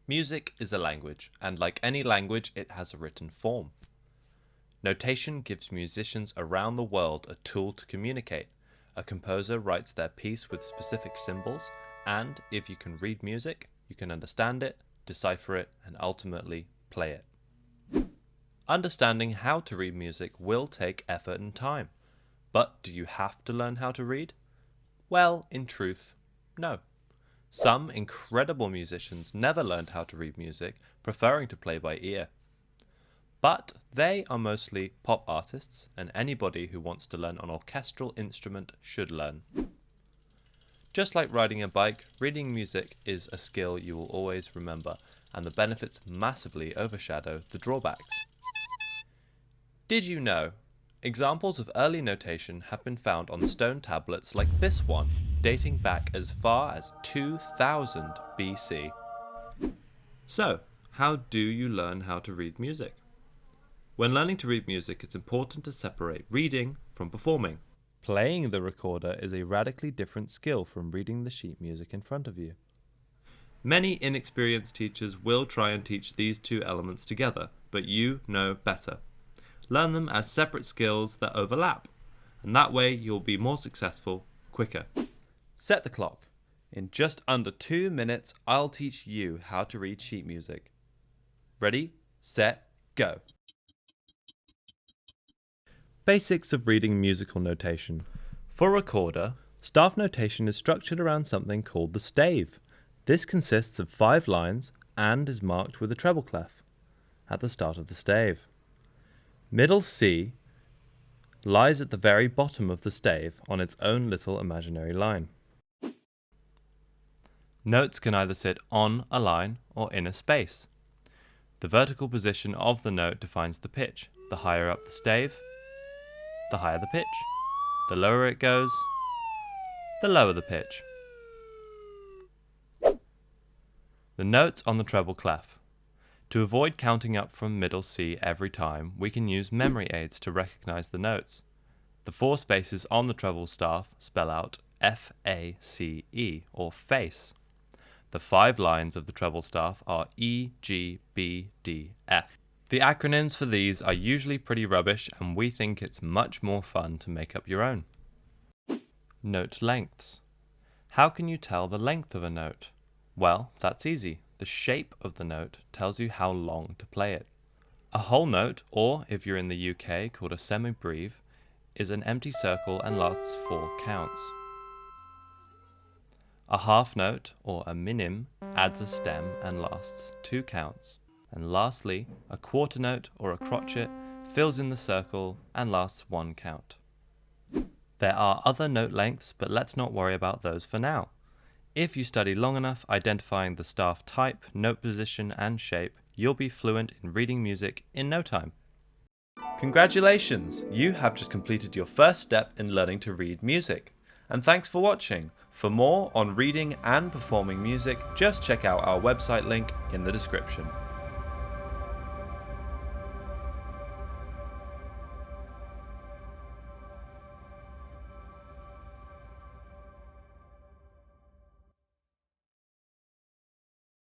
Music is a language, and like any language, it has a written form. Notation gives musicians around the world a tool to communicate. A composer writes their piece with specific symbols, and if you can read music, you can understand it, decipher it, and ultimately play it. Understanding how to read music will take effort and time. But do you have to learn how to read? Well, in truth, no. Some incredible musicians never learned how to read music, preferring to play by ear. But they are mostly pop artists, and anybody who wants to learn an orchestral instrument should learn. Just like riding a bike, reading music is a skill you will always remember, and the benefits massively overshadow the drawbacks. Did you know? Examples of early notation have been found on stone tablets like this one, dating back as far as 2000 BC. So, how do you learn how to read music? When learning to read music, it's important to separate reading from performing. Playing the recorder is a radically different skill from reading the sheet music in front of you. Many inexperienced teachers will try and teach these two elements together, but you know better. Learn them as separate skills that overlap, and that way you'll be more successful quicker. Set the clock. In just under 2 minutes, I'll teach you how to read sheet music. Ready, set, go. Basics of reading musical notation. For recorder, staff notation is structured around something called the stave. This consists of 5 lines and is marked with a treble clef at the start of the stave. Middle C lies at the very bottom of the stave on its own little imaginary line. Notes can either sit on a line or in a space. The vertical position of the note defines the pitch. The higher up the stave, the higher the pitch. The lower it goes, the lower the pitch. The notes on the treble clef. To avoid counting up from middle C every time, we can use memory aids to recognize the notes. The 4 spaces on the treble staff spell out F-A-C-E, or face. The 5 lines of the treble staff are E, G, B, D, F. The acronyms for these are usually pretty rubbish, and we think it's much more fun to make up your own. Note lengths. How can you tell the length of a note? Well, that's easy. The shape of the note tells you how long to play it. A whole note, or if you're in the UK called a semibreve, is an empty circle and lasts 4 counts. A half note, or a minim, adds a stem and lasts 2 counts. And lastly, a quarter note, or a crotchet, fills in the circle and lasts 1 count. There are other note lengths, but let's not worry about those for now. If you study long enough identifying the staff type, note position, and shape, you'll be fluent in reading music in no time. Congratulations! You have just completed your first step in learning to read music. And thanks for watching. For more on reading and performing music, just check out our website link in the description.